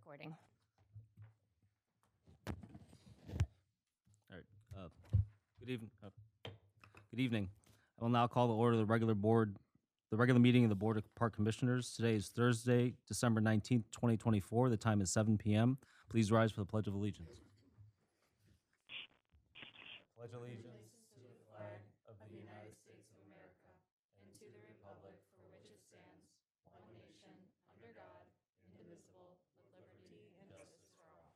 Recording. All right. Good evening. Good evening. I will now call the order of the regular meeting of the Board of Park Commissioners. Today is Thursday, December 19th, 2024. The time is 7 p.m. Please rise for the Pledge of Allegiance. Pledge allegiance to the flag of the United States of America and to the republic for which it stands, one nation, under God, indivisible, with liberty and justice for all.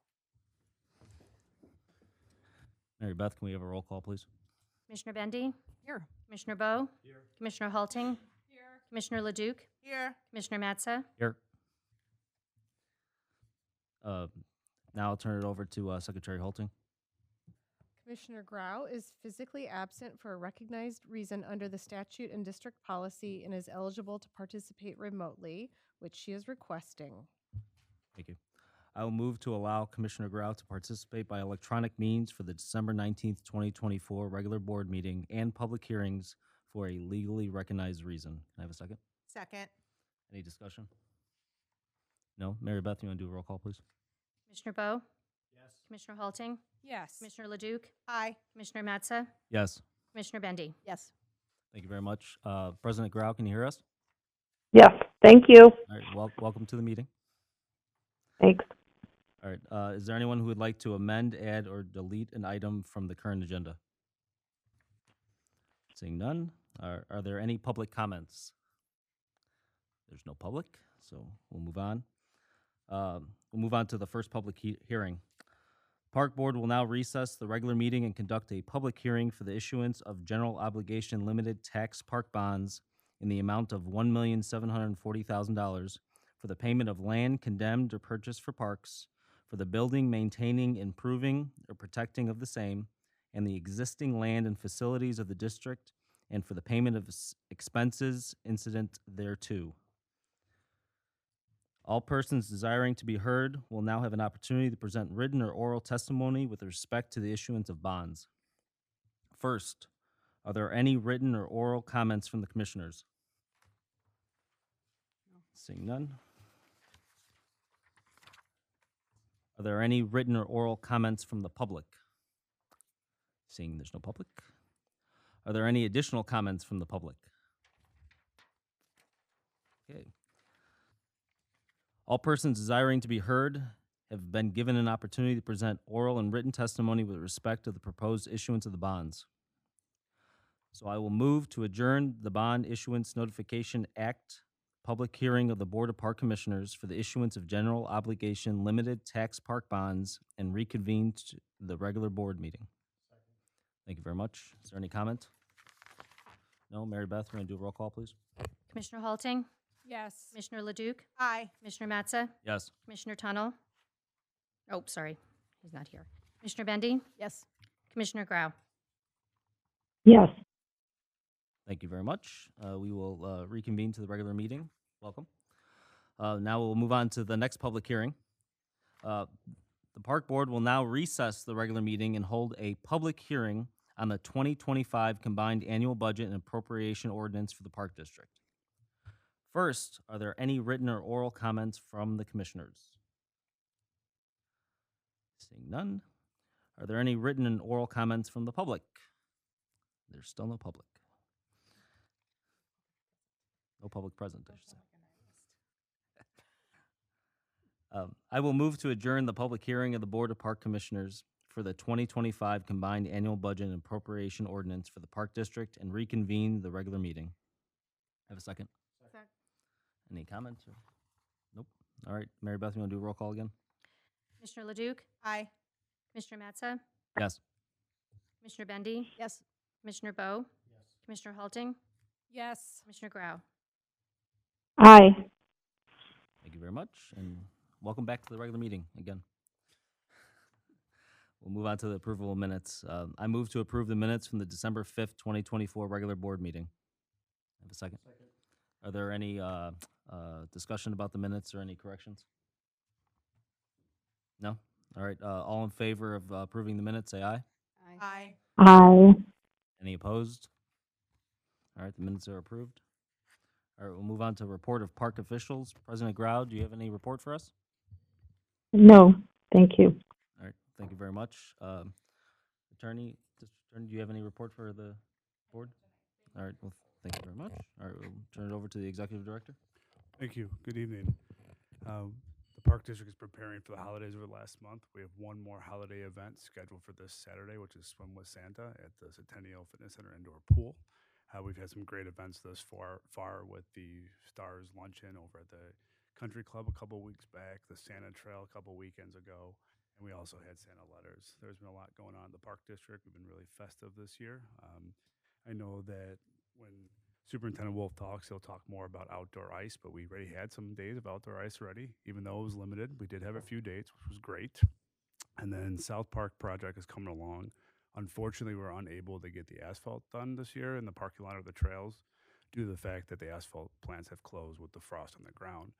Mary Beth, can we have a roll call, please? Commissioner Bendy? Here. Commissioner Bowe? Here. Commissioner Halting? Here. Commissioner Leduc? Here. Commissioner Matza? Here. Now I'll turn it over to Secretary Halting. Commissioner Grau is physically absent for a recognized reason under the statute and district policy and is eligible to participate remotely, which she is requesting. Thank you. I will move to allow Commissioner Grau to participate by electronic means for the December 19th, 2024 regular board meeting and public hearings for a legally recognized reason. Can I have a second? Second. Any discussion? No? Mary Beth, you want to do a roll call, please? Commissioner Bowe? Yes. Commissioner Halting? Yes. Commissioner Leduc? Aye. Commissioner Matza? Yes. Commissioner Bendy? Yes. Thank you very much. President Grau, can you hear us? Yes, thank you. All right. Welcome to the meeting. Thanks. All right. Is there anyone who would like to amend, add, or delete an item from the current agenda? Seeing none. Are there any public comments? There's no public, so we'll move on. We'll move on to the first public hearing. Park Board will now recess the regular meeting and conduct a public hearing for the issuance of general obligation limited tax park bonds in the amount of $1,740,000 for the payment of land condemned or purchased for parks, for the building, maintaining, improving, or protecting of the same, and the existing land and facilities of the district, and for the payment of expenses incident thereto. All persons desiring to be heard will now have an opportunity to present written or oral testimony with respect to the issuance of bonds. First, are there any written or oral comments from the commissioners? Seeing none. Are there any written or oral comments from the public? Seeing there's no public. Are there any additional comments from the public? Okay. All persons desiring to be heard have been given an opportunity to present oral and written testimony with respect to the proposed issuance of the bonds. So I will move to adjourn the Bond Issuance Notification Act public hearing of the Board of Park Commissioners for the issuance of general obligation limited tax park bonds and reconvene the regular board meeting. Thank you very much. Is there any comment? No? Mary Beth, we're going to do a roll call, please. Commissioner Halting? Yes. Commissioner Leduc? Aye. Commissioner Matza? Yes. Commissioner Tunnel? Oh, sorry. He's not here. Commissioner Bendy? Yes. Commissioner Grau? Yes. Thank you very much. We will reconvene to the regular meeting. Welcome. Now we'll move on to the next public hearing. The Park Board will now recess the regular meeting and hold a public hearing on the 2025 Combined Annual Budget and Appropriation Ordinance for the Park District. First, are there any written or oral comments from the commissioners? Seeing none. Are there any written and oral comments from the public? There's still no public. No public present, I should say. I will move to adjourn the public hearing of the Board of Park Commissioners for the 2025 Combined Annual Budget and Appropriation Ordinance for the Park District and reconvene the regular meeting. Have a second? Second. Any comments? Nope. All right. Mary Beth, you want to do a roll call again? Commissioner Leduc? Aye. Commissioner Matza? Yes. Commissioner Bendy? Yes. Commissioner Bowe? Yes. Commissioner Halting? Yes. Commissioner Grau? Aye. Thank you very much, and welcome back to the regular meeting again. We'll move on to the approval of minutes. I move to approve the minutes from the December 5th, 2024 regular board meeting. Have a second? Second. Are there any discussion about the minutes or any corrections? No? All right. All in favor of approving the minutes, say aye. Aye. Aye. Any opposed? All right, the minutes are approved. All right, we'll move on to report of park officials. President Grau, do you have any report for us? No, thank you. All right, thank you very much. Attorney, District Attorney, do you have any report for the board? All right, well, thank you very much. All right, we'll turn it over to the Executive Director. Thank you. Good evening. The Park District is preparing for the holidays over the last month. We have one more holiday event scheduled for this Saturday, which is Swim with Santa at the Centennial Fitness Center indoor pool. We've had some great events thus far with the Stars Luncheon over at the Country Club a couple weeks back, the Santa Trail a couple weekends ago, and we also had Santa Letters. There's been a lot going on in the Park District. We've been really festive this year. I know that when Superintendent Wolf talks, he'll talk more about outdoor ice, but we already had some days of outdoor ice already, even though it was limited. We did have a few dates, which was great. And then South Park project is coming along. Unfortunately, we're unable to get the asphalt done this year in the parking lot of the trails due to the fact that the asphalt plants have closed with the frost on the ground.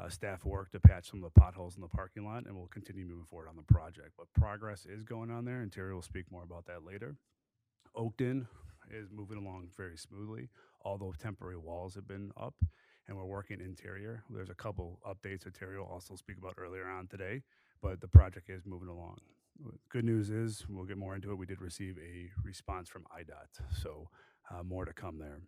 Staff worked to patch some of the potholes in the parking lot, and we'll continue moving forward on the project. But progress is going on there, and Terry will speak more about that later. Oakton is moving along very smoothly, although temporary walls have been up, and we're working interior. There's a couple updates that Terry will also speak about earlier on today, but the project is moving along. Good news is, we'll get more into it, we did receive a response from IDOT, so more to come there.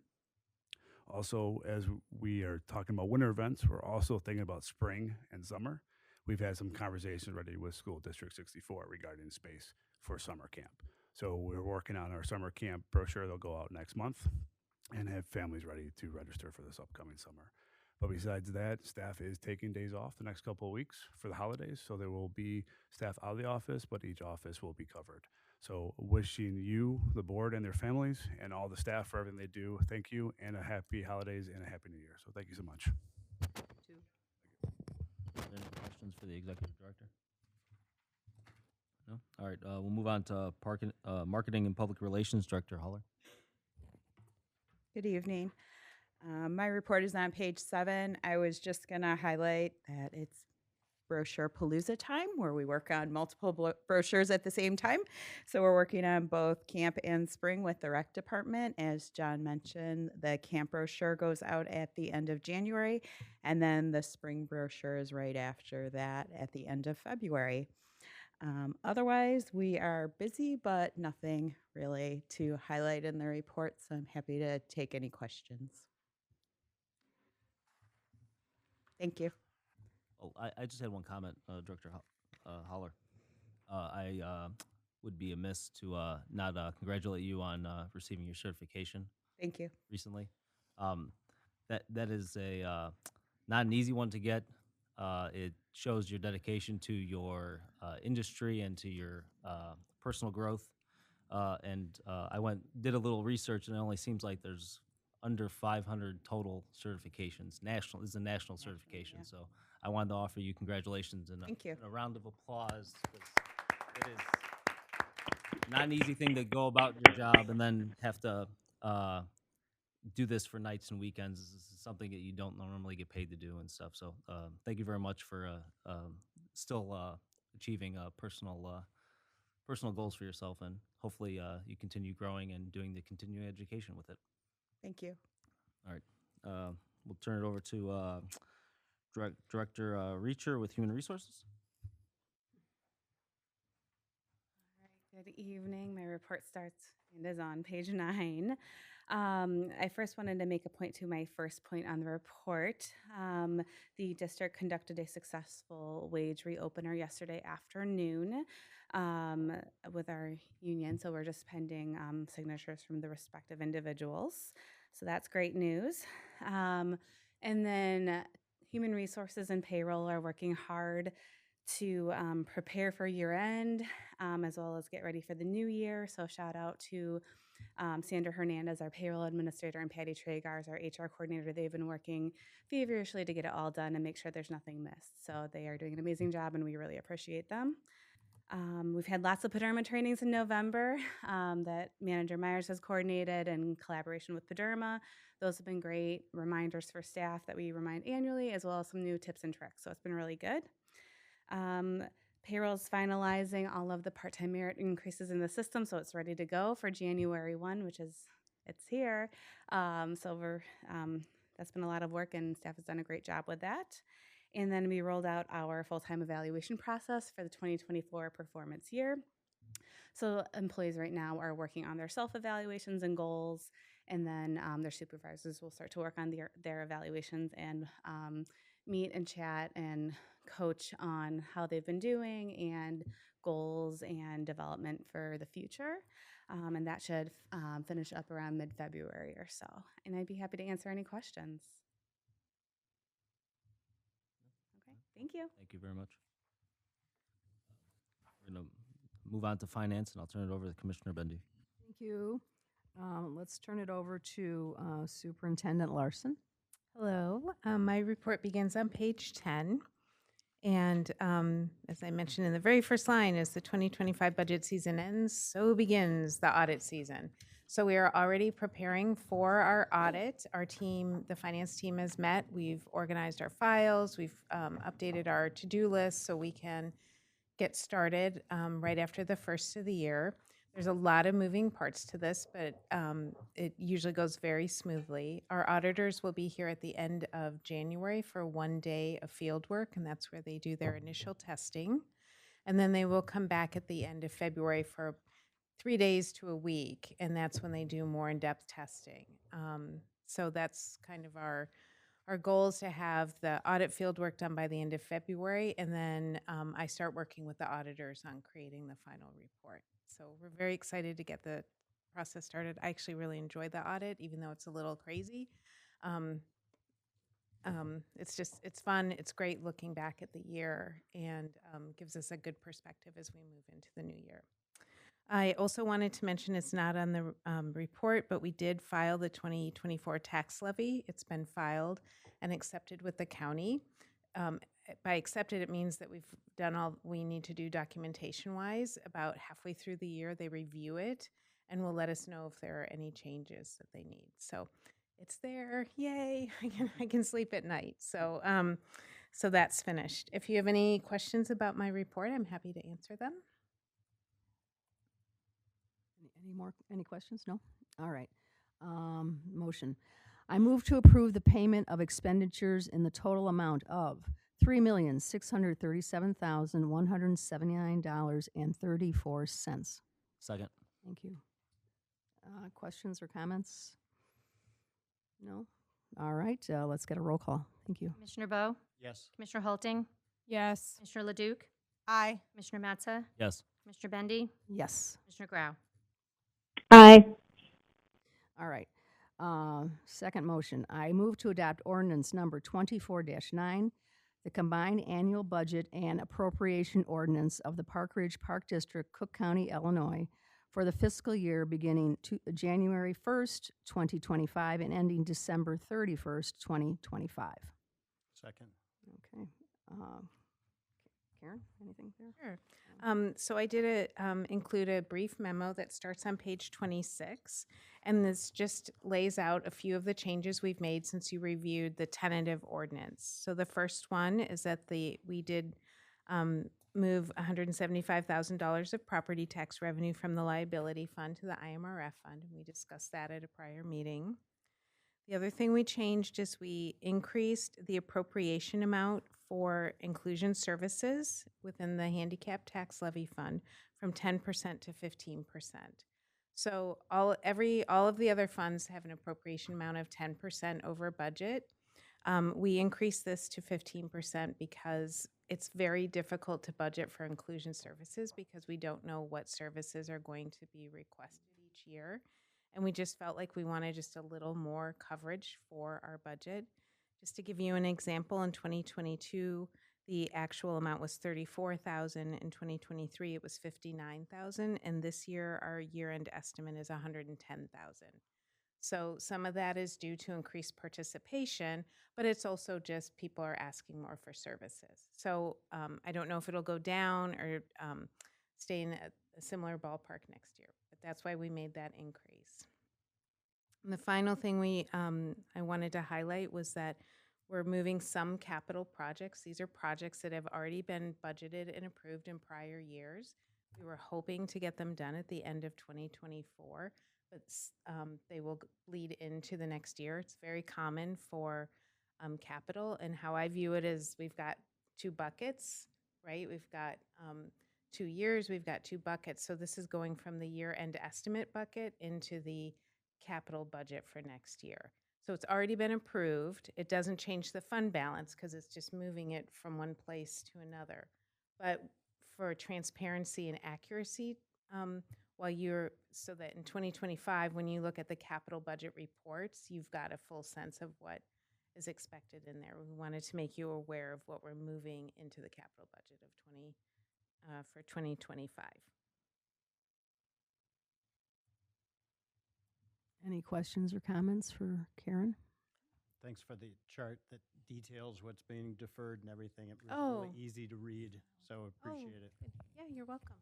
Also, as we are talking about winter events, we're also thinking about spring and summer. We've had some conversations already with School District 64 regarding space for summer camp. So we're working on our summer camp brochure. They'll go out next month and have families ready to register for this upcoming summer. But besides that, staff is taking days off the next couple of weeks for the holidays. So there will be staff out of the office, but each office will be covered. So wishing you, the board, and their families, and all the staff for everything they do, thank you, and a happy holidays and a happy new year. So thank you so much. Are there any questions for the Executive Director? No? All right, we'll move on to Marketing and Public Relations Director Holler. Good evening. My report is on page 7. I was just going to highlight that it's brochure palooza time, where we work on multiple brochures at the same time. So we're working on both camp and spring with the rec department. As John mentioned, the camp brochure goes out at the end of January, and then the spring brochure is right after that at the end of February. Otherwise, we are busy, but nothing really to highlight in the report, so I'm happy to take any questions. Thank you. Oh, I just had one comment, Director Holler. I would be amiss to not congratulate you on receiving your certification Thank you. recently. That is a not an easy one to get. It shows your dedication to your industry and to your personal growth. And I did a little research, and it only seems like there's under 500 total certifications. This is a national certification. yeah. So I wanted to offer you congratulations and Thank you. and a round of applause, because it is not an easy thing to go about your job and then have to do this for nights and weekends. This is something that you don't normally get paid to do and stuff. So thank you very much for still achieving personal goals for yourself, and hopefully you continue growing and doing the continuing education with it. Thank you. All right. We'll turn it over to Director Reacher with Human Resources. All right, good evening. My report starts and is on page 9. I first wanted to make a point to my first point on the report. The district conducted a successful wage reopener yesterday afternoon with our union, so we're just pending signatures from the respective individuals. So that's great news. And then Human Resources and Payroll are working hard to prepare for year end, as well as get ready for the new year. So shout out to Sandra Hernandez, our payroll administrator, and Patty Tragars, our HR coordinator. They've been working feverishly to get it all done and make sure there's nothing missed. So they are doing an amazing job, and we really appreciate them. We've had lots of Paderma trainings in November that Manager Myers has coordinated in collaboration with Paderma. Those have been great reminders for staff that we remind annually, as well as some new tips and tricks. So it's been really good. Payroll's finalizing all of the part-time merit increases in the system, so it's ready to go for January 1, it's here. So that's been a lot of work, and staff has done a great job with that. And then we rolled out our full-time evaluation process for the 2024 performance year. So employees right now are working on their self-evaluations and goals, and then their supervisors will start to work on their evaluations and meet and chat and coach on how they've been doing and goals and development for the future. And that should finish up around mid-February or so. And I'd be happy to answer any questions. Okay, thank you. Thank you very much. We're going to move on to finance, and I'll turn it over to Commissioner Bendy. Thank you. Let's turn it over to Superintendent Larson. Hello. My report begins on page 10. And as I mentioned in the very first line, as the 2025 budget season ends, so begins the audit season. So we are already preparing for our audit. Our team, the finance team, has met. We've organized our files. We've updated our to-do list so we can get started right after the first of the year. There's a lot of moving parts to this, but it usually goes very smoothly. Our auditors will be here at the end of January for 1 day of field work, and that's where they do their initial testing. And then they will come back at the end of February for 3 days to a week, and that's when they do more in-depth testing. So that's kind of our goal is to have the audit field work done by the end of February, and then I start working with the auditors on creating the final report. So we're very excited to get the process started. I actually really enjoyed the audit, even though it's a little crazy. It's fun. It's great looking back at the year and gives us a good perspective as we move into the new year. I also wanted to mention, it's not on the report, but we did file the 2024 tax levy. It's been filed and accepted with the county. By accepted, it means that we've done all we need to do documentation-wise. About halfway through the year, they review it and will let us know if there are any changes that they need. So it's there. Yay. I can sleep at night. So that's finished. If you have any questions about my report, I'm happy to answer them. Any questions? No? All right. Motion. I move to approve the payment of expenditures in the total amount of $3,637,179.34. Second. Thank you. Questions or comments? No? All right, let's get a roll call. Thank you. Commissioner Bowe? Yes. Commissioner Halting? Yes. Commissioner Leduc? Aye. Commissioner Matza? Yes. Commissioner Bendy? Yes. Commissioner Grau? Aye. All right. Second motion. I move to adopt ordinance number 24-9, the combined annual budget and appropriation ordinance of the Park Ridge Park District, Cook County, Illinois, for the fiscal year beginning January 1st, 2025 and ending December 31st, 2025. Second. Okay. Karen, anything there? Sure. So I did include a brief memo that starts on page 26, and this just lays out a few of the changes we've made since you reviewed the tentative ordinance. So the first one is that we did move $175,000 of property tax revenue from the liability fund to the IMRF fund, and we discussed that at a prior meeting. The other thing we changed is we increased the appropriation amount for inclusion services within the handicap tax levy fund from 10% to 15%. So all of the other funds have an appropriation amount of 10% over budget. We increased this to 15% because it's very difficult to budget for inclusion services because we don't know what services are going to be requested each year. And we just felt like we wanted just a little more coverage for our budget. Just to give you an example, in 2022, the actual amount was $34,000. In 2023, it was $59,000. And this year, our year-end estimate is $110,000. So some of that is due to increased participation, but it's also just people are asking more for services. So I don't know if it'll go down or stay in a similar ballpark next year, but that's why we made that increase. And the final thing I wanted to highlight was that we're moving some capital projects. These are projects that have already been budgeted and approved in prior years. We were hoping to get them done at the end of 2024, but they will bleed into the next year. It's very common for capital. And how I view it is we've got two buckets, right? We've got 2 years, we've got two buckets. So this is going from the year-end estimate bucket into the capital budget for next year. So it's already been approved. It doesn't change the fund balance because it's just moving it from one place to another. But for transparency and accuracy, so that in 2025, when you look at the capital budget reports, you've got a full sense of what is expected in there. We wanted to make you aware of what we're moving into the capital budget of for 2025. Any questions or comments for Karen? Thanks for the chart that details what's being deferred and everything. It was Oh. really easy to read, so appreciate it. Good. Yeah, you're welcome.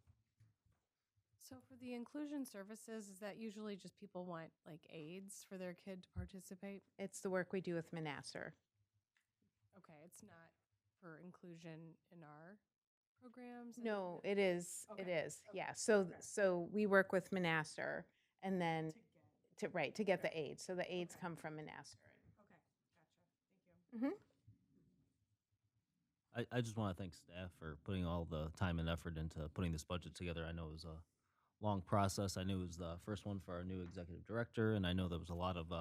So for the inclusion services, is that usually just people want like aides for their kid to participate? It's the work we do with Manassar. Okay, it's not for inclusion in our programs? No, it is. It Okay. is. Yeah. So we work with Manassar, and then to get the aids. So the aids come from Manassar. Okay, gotcha. Thank you. I just want to thank staff for putting all the time and effort into putting this budget together. I know it was a long process. I knew it was the first one for our new executive director, and I know there was a lot of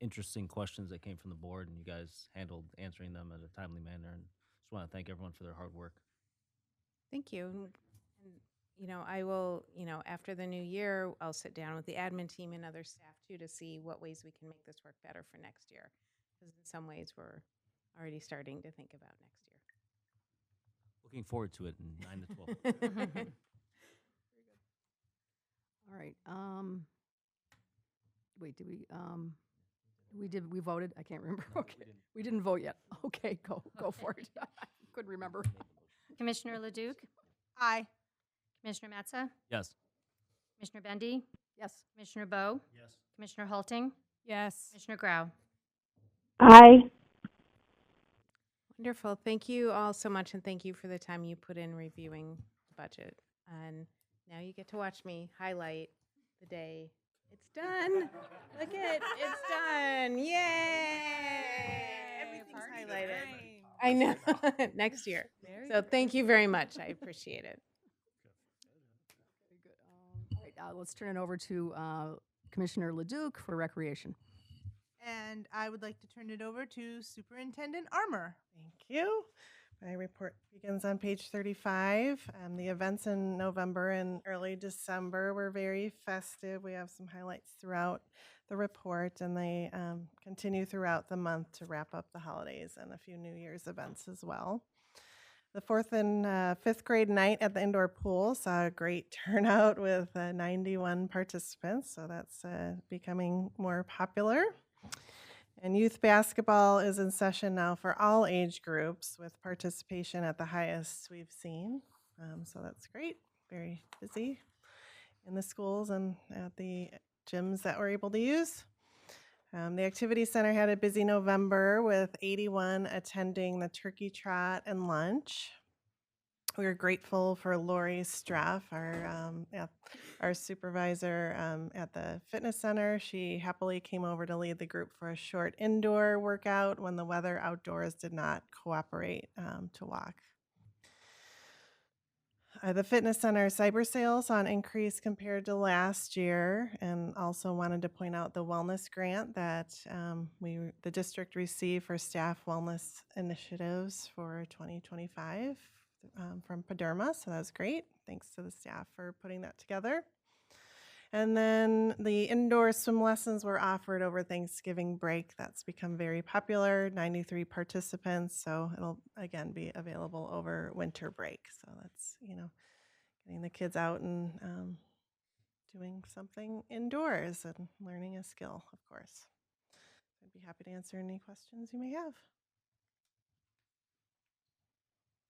interesting questions that came from the board, and you guys handled answering them in a timely manner. And just want to thank everyone for their hard work. Thank you. And, I will, after the new year, I'll sit down with the admin team and other staff too to see what ways we can make this work better for next year. Because in some ways, we're already starting to think about next year. Looking forward to it in 9 to 12. All right. Wait, we voted? I can't remember. Okay. We didn't vote yet. Okay, go for it. Couldn't remember. Commissioner Leduc, Aye. Commissioner Matza, Yes. Commissioner Bendy, Yes. Commissioner Bowe, Yes. Commissioner Halting, Yes. Commissioner Grau. Aye. Wonderful. Thank you all so much, and thank you for the time you put in reviewing the budget. And now you get to watch me highlight the day it's done. Look it, it's done. Yay! Everything's highlighted. I know. Next year. So thank you very much. I appreciate it. Very good. All right, let's turn it over to Commissioner Leduc for recreation. And I would like to turn it over to Superintendent Armour. Thank you. My report begins on page 35. The events in November and early December were very festive. We have some highlights throughout the report, and they continue throughout the month to wrap up the holidays and a few New Year's events as well. The 4th and 5th grade night at the indoor pool saw a great turnout with 91 participants, so that's becoming more popular. And youth basketball is in session now for all age groups with participation at the highest we've seen. So that's great. Very busy in the schools and at the gyms that we're able to use. The Activity Center had a busy November with 81 attending the turkey trot and lunch. We are grateful for Lori Straff, our supervisor at the fitness center. She happily came over to lead the group for a short indoor workout when the weather outdoors did not cooperate to walk. The fitness center cyber sales saw an increase compared to last year, and also wanted to point out the wellness grant that the district received for staff wellness initiatives for 2025. From Paderma, so that was great. Thanks to the staff for putting that together. And then the indoor swim lessons were offered over Thanksgiving break. That's become very popular, 93 participants, so it'll again be available over winter break. So that's, getting the kids out and doing something indoors and learning a skill, of course. I'd be happy to answer any questions you may have.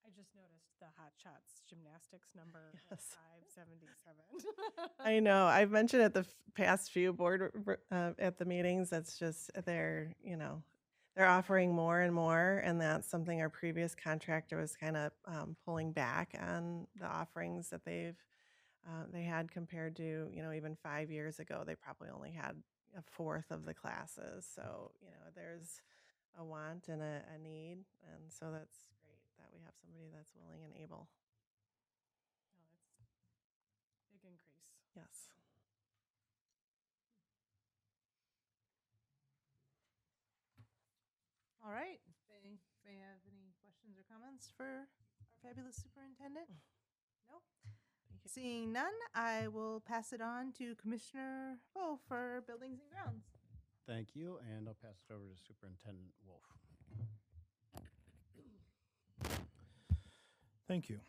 I just noticed the Hot Shots gymnastics number Yes. 577. I know. I've mentioned at the past few board at the meetings. That's just they're offering more and more, and that's something our previous contractor was kind of pulling back on the offerings that they had compared to even 5 years ago. They probably only had a fourth of the classes. So there's a want and a need. And so that's great that we have somebody that's willing and able. No, that's big increase. Yes. All right. Anybody have any questions or comments for our fabulous superintendent? No? Thank you. Seeing none, I will pass it on to Commissioner Bo for Buildings and Grounds. Thank you, and I'll pass it over to Superintendent Wolf. Thank you.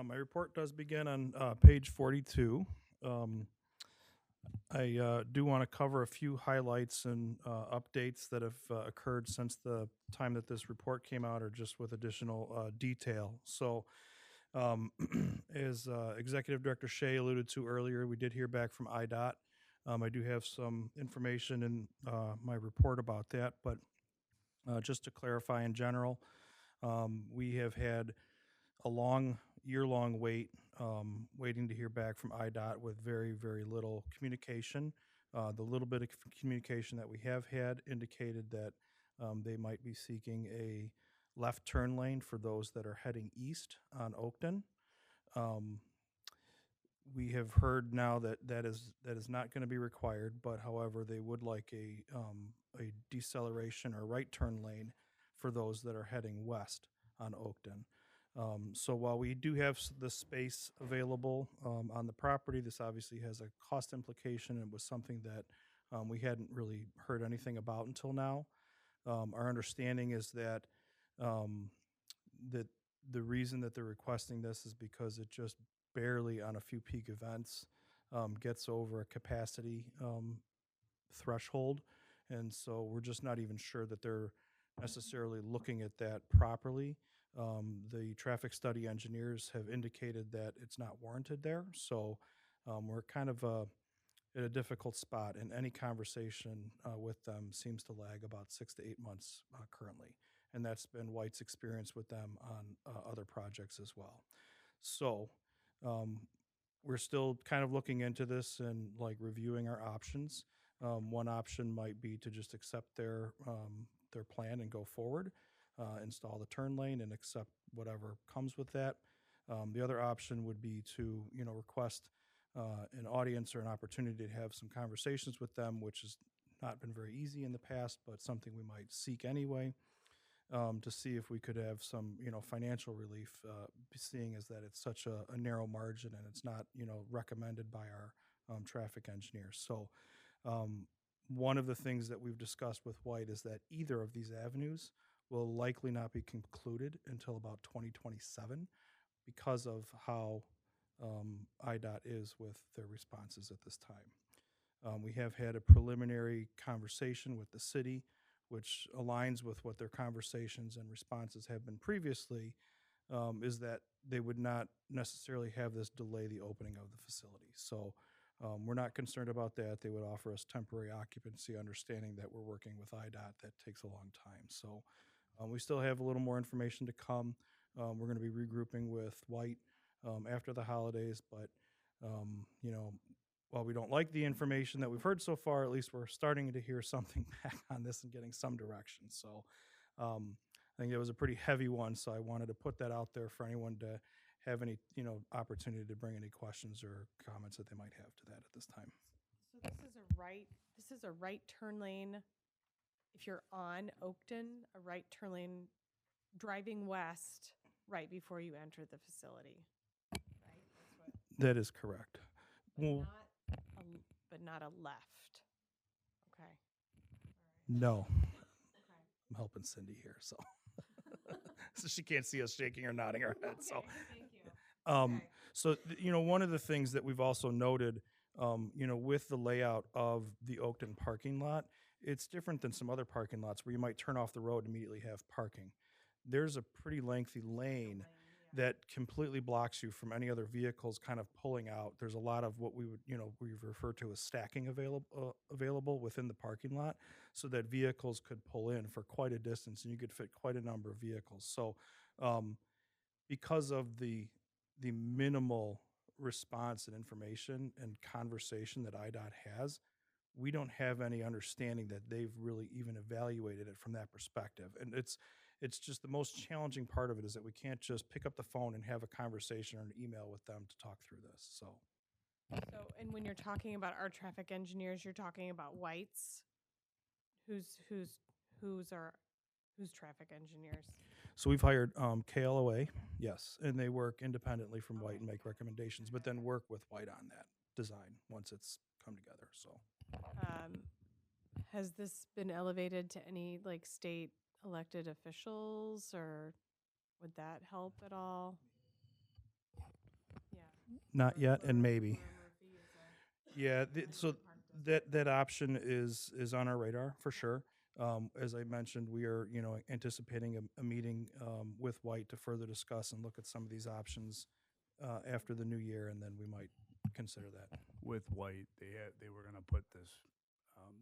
My report does begin on page 42. I do want to cover a few highlights and updates that have occurred since the time that this report came out, or just with additional detail. So, as Executive Director Shea alluded to earlier, we did hear back from IDOT. I do have some information in my report about that, but just to clarify in general, we have had a year-long wait, waiting to hear back from IDOT with very, very little communication. The little bit of communication that we have had indicated that they might be seeking a left turn lane for those that are heading east on Oakton. We have heard now that that is not going to be required, but however, they would like a deceleration or right turn lane for those that are heading west on Oakton. So while we do have the space available on the property, this obviously has a cost implication. It was something that we hadn't really heard anything about until now. Our understanding is that that the reason that they're requesting this is because it just barely, on a few peak events, gets over a capacity threshold. And so we're just not even sure that they're necessarily looking at that properly. The traffic study engineers have indicated that it's not warranted there. So we're kind of at a difficult spot, and any conversation with them seems to lag about 6 to 8 months currently. And that's been White's experience with them on other projects as well. So we're still kind of looking into this and like reviewing our options. One option might be to just accept their plan and go forward, install the turn lane and accept whatever comes with that. The other option would be to, request an audience or an opportunity to have some conversations with them, which has not been very easy in the past, but something we might seek anyway, to see if we could have some, financial relief, seeing as that it's such a narrow margin and it's not, recommended by our traffic engineers. So one of the things that we've discussed with White is that either of these avenues will likely not be concluded until about 2027 because of how IDOT is with their responses at this time. We have had a preliminary conversation with the city, which aligns with what their conversations and responses have been previously, is that they would not necessarily have this delay the opening of the facility. So we're not concerned about that. They would offer us temporary occupancy, understanding that we're working with IDOT. That takes a long time. So we still have a little more information to come. We're going to be regrouping with White after the holidays, but while we don't like the information that we've heard so far, at least we're starting to hear something back on this and getting some direction. So I think it was a pretty heavy one, so I wanted to put that out there for anyone to have any, opportunity to bring any questions or comments that they might have to that at this time. So this is a right turn lane. If you're on Oakton, a right turn lane driving west right before you enter the facility. Right? That's what, That is correct. Well, but not a left. Okay. no. Okay. I'm helping Cindy here, so so she can't see us shaking or nodding our head. So, Thank you. So one of the things that we've also noted, with the layout of the Oakton parking lot, it's different than some other parking lots where you might turn off the road and immediately have parking. There's a pretty lengthy lane that completely blocks you from any other vehicles kind of pulling out. There's a lot of what we would, we've referred to as stacking available within the parking lot, so that vehicles could pull in for quite a distance and you could fit quite a number of vehicles. So because of the minimal response and information and conversation that IDOT has, we don't have any understanding that they've really even evaluated it from that perspective. And it's just the most challenging part of it is that we can't just pick up the phone and have a conversation or an email with them to talk through this. So So, and when you're talking about our traffic engineers, you're talking about White's? Who's traffic engineers? So we've hired KLOA, yes, and they work independently from White and make recommendations, but then work with White on that design once it's come together. So Has this been elevated to any like state elected officials, or would that help at all? Yeah. not yet, and maybe. Murphy is a- Yeah, I know so the park does that option is on our radar for sure. As I mentioned, we are anticipating a meeting with White to further discuss and look at some of these options after the new year, and then we might consider that. With White, they were gonna put this,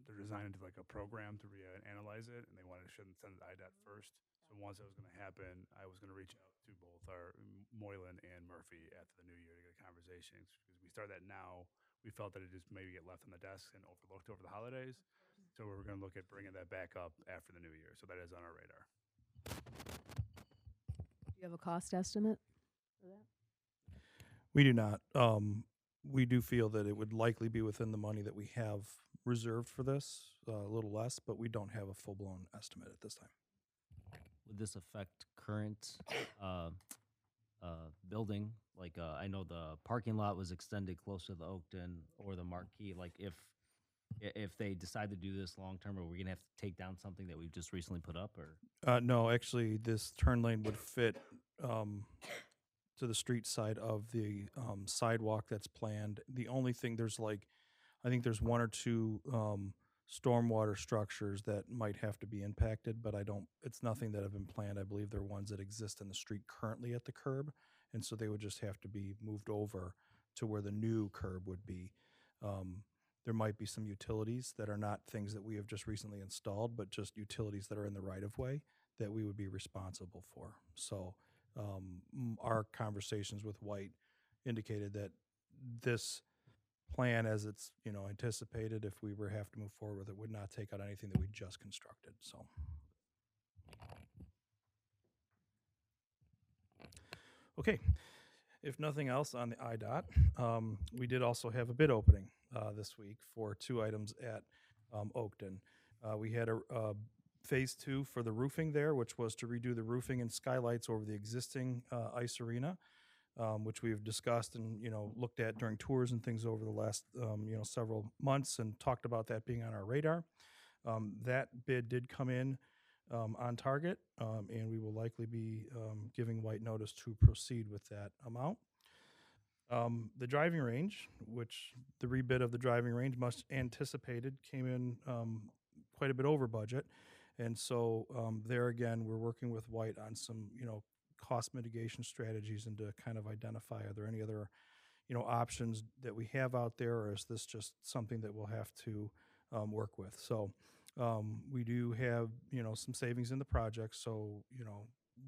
they're designing to like a program to analyze it, and they wanted to send it to IDOT first. So once that was gonna happen, I was gonna reach out to both our Moylan and Murphy after the new year to get conversations, because we start that now. We felt that it just maybe get left on the desk and overlooked over the holidays. So we're gonna look at bringing that back up after the new year. So that is on our radar. Do you have a cost estimate for that? We do not. We do feel that it would likely be within the money that we have reserved for this, a little less, but we don't have a full-blown estimate at this time. Would this affect current building? Like, I know the parking lot was extended close to the Oakton or the Marquee. Like, if they decide to do this long-term, are we going to have to take down something that we've just recently put up? Or No, actually, this turn lane would fit to the street side of the sidewalk that's planned. The only thing, I think there's one or two stormwater structures that might have to be impacted, but it's nothing that have been planned. I believe they're ones that exist in the street currently at the curb, and so they would just have to be moved over to where the new curb would be. There might be some utilities that are not things that we have just recently installed, but just utilities that are in the right-of-way that we would be responsible for. So our conversations with White indicated that this plan, as it's anticipated, if we were have to move forward with it, would not take out anything that we just constructed. So, okay. If nothing else on the IDOT, we did also have a bid opening this week for 2 items at Oakton. We had a phase 2 for the roofing there, which was to redo the roofing and skylights over the existing ice arena, which we've discussed and looked at during tours and things over the last several months, and talked about that being on our radar. That bid did come in on target, and we will likely be giving White notice to proceed with that amount. The driving range, which the rebid of the driving range, much anticipated, came in quite a bit over budget. And so there again, we're working with White on some, cost mitigation strategies and to kind of identify, are there any other, options that we have out there, or is this just something that we'll have to work with? So we do have, some savings in the project. So,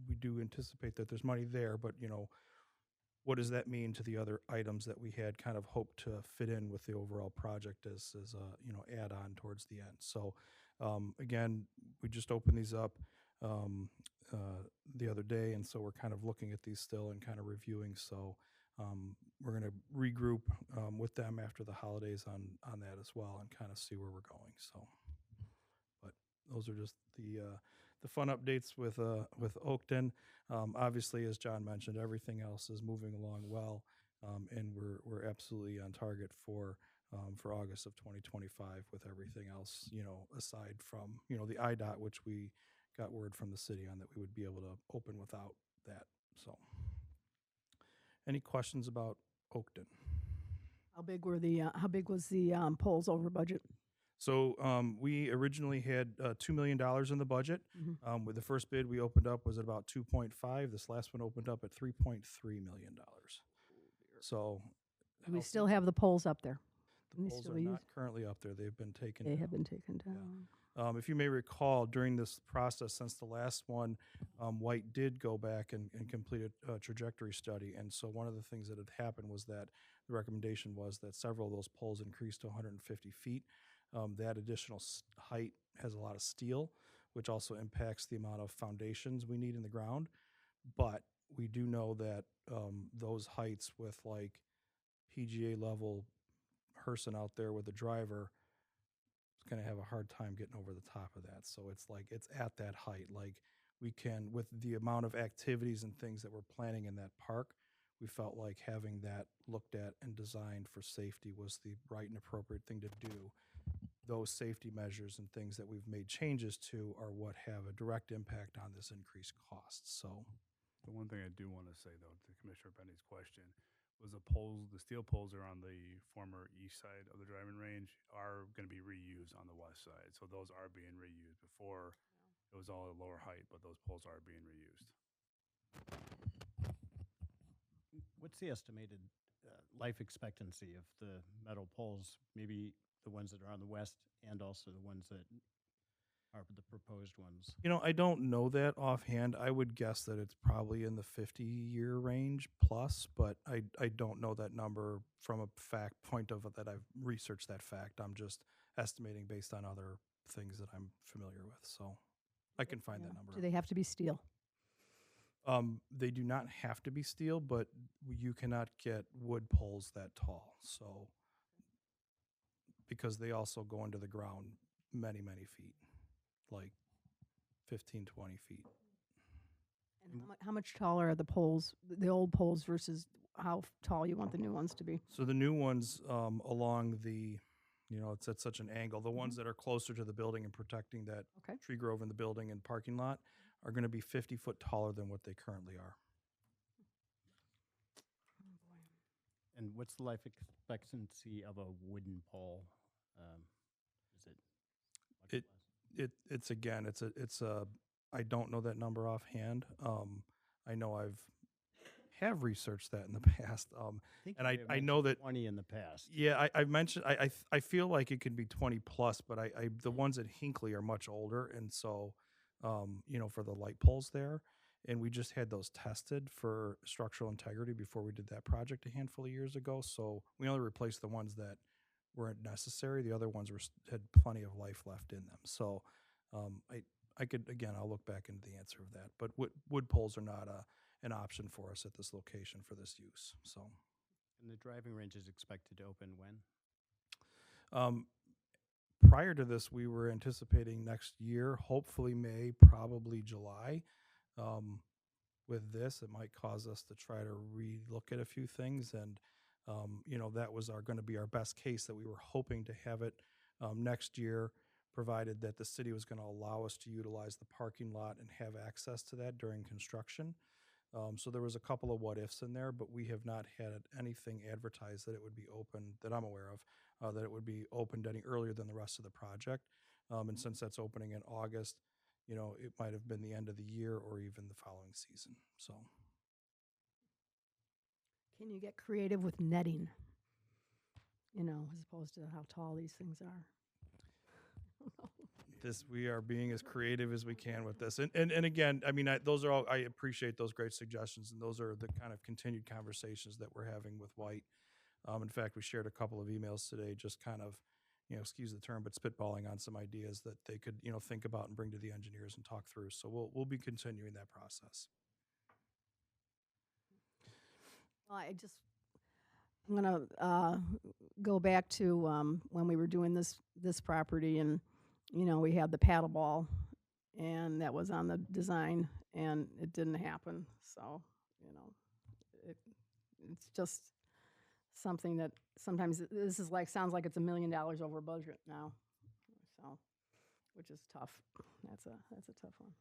we do anticipate that there's money there, but, what does that mean to the other items that we had kind of hoped to fit in with the overall project as a, add-on towards the end? So again, we just opened these up the other day, and so we're kind of looking at these still and kind of reviewing. So we're going to regroup with them after the holidays on that as well, and kind of see where we're going. So, but those are just the fun updates with Oakton. Obviously, as John mentioned, everything else is moving along well, and we're absolutely on target for August of 2025 with everything else, aside from, the IDOT, which we got word from the city on that we would be able to open without that. So any questions about Oakton? How big was the polls over budget? So we originally had $2 million in the budget. Mhm. With the first bid we opened up was at about 2.5. This last one opened up at $3.3 million. So We still have the polls up there. the we polls still are use- not currently up there. They've been taken They down. have been taken down. If you may recall, during this process, since the last one, White did go back and complete a trajectory study. And so one of the things that had happened was that the recommendation was that several of those poles increased to 150 feet. That additional height has a lot of steel, which also impacts the amount of foundations we need in the ground. But we do know that those heights with like PGA level person out there with a driver is going to have a hard time getting over the top of that. So it's like it's at that height. Like we can, with the amount of activities and things that we're planning in that park, we felt like having that looked at and designed for safety was the right and appropriate thing to do. Those safety measures and things that we've made changes to are what have a direct impact on this increased cost. So The one thing I do want to say, though, to Commissioner Benny's question, was the steel poles are on the former east side of the driving range are going to be reused on the west side. So those are being reused. Before, it was all at lower height, but those poles are being reused. What's the estimated life expectancy of the metal poles? Maybe the ones that are on the west and also the ones that are the proposed ones. You know, I don't know that offhand. I would guess that it's probably in the 50-year range plus, but I don't know that number from a fact point of that I've researched that fact. I'm just estimating based on other things that I'm familiar with. So I can find that number. Do they have to be steel? They do not have to be steel, but you cannot get wood poles that tall. So because they also go into the ground many, many feet, like 15, 20 feet. And how much taller are the poles, the old poles versus how tall you want the new ones to be? So the new ones along the, you know, it's at such an angle. The ones that are closer to the building and protecting that tree grove in the building and parking lot are going to be 50 foot taller than what they currently are. And what's the life expectancy of a wooden pole? Is it much less? It's again, it's a I don't know that number offhand. I know have researched that in the past. And I know that 20 in the past. Yeah, I've mentioned I feel like it could be 20 plus, but I the ones at Hinckley are much older, and so you know, for the light poles there, and we just had those tested for structural integrity before we did that project a handful of years ago. So we only replaced the ones that weren't necessary. The other ones had plenty of life left in them. So I could, again, I'll look back into the answer of that. But wood poles are not an option for us at this location for this use. So, And the driving range is expected to open when? Prior to this, we were anticipating next year, hopefully May, probably July. With this, it might cause us to try to relook at a few things, and you know, that was going to be our best case, that we were hoping to have it next year, provided that the city was going to allow us to utilize the parking lot and have access to that during construction. So there was a couple of what ifs in there, but we have not had anything advertised that it would be open, that I'm aware of, that it would be opened any earlier than the rest of the project. And since that's opening in August, you know, it might have been the end of the year or even the following season. So. Can you get creative with netting? You know, as opposed to how tall these things are. We are being as creative as we can with this. And again, I mean, those are all, I appreciate those great suggestions, and those are the kind of continued conversations that we're having with White. In fact, we shared a couple of emails today, just kind of, you know, excuse the term, but spitballing on some ideas that they could, you know, think about and bring to the engineers and talk through. So we'll be continuing that process. Well, I'm gonna go back to when we were doing this property, and you know, we had the paddle ball, and that was on the design, and it didn't happen. So, you know, it's just something that sometimes this is like, sounds like it's $1 million over budget now. So, which is tough. That's a tough one.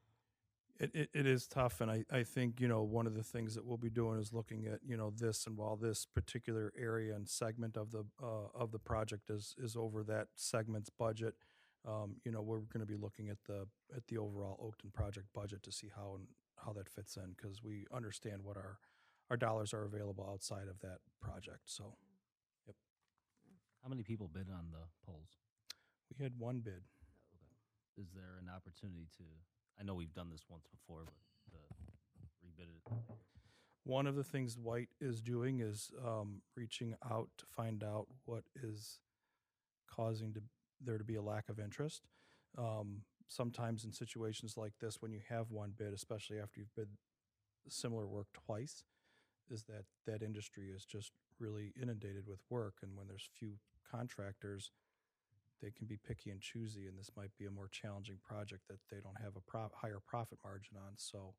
It is tough, and I think, you know, one of the things that we'll be doing is looking at, you know, this, and while this particular area and segment of the project is over that segment's budget, you know, we're going to be looking at the overall Oakton project budget to see how that fits in, because we understand what our dollars are available outside of that project. So, yep. How many people bid on the polls? We had one bid. Okay. Is there an opportunity to, I know we've done this once before, but to rebid it? One of the things White is doing is reaching out to find out what is causing there to be a lack of interest. Sometimes in situations like this, when you have one bid, especially after you've bid similar work twice, is that that industry is just really inundated with work, and when there's few contractors, they can be picky and choosy, and this might be a more challenging project that they don't have a higher profit margin on. So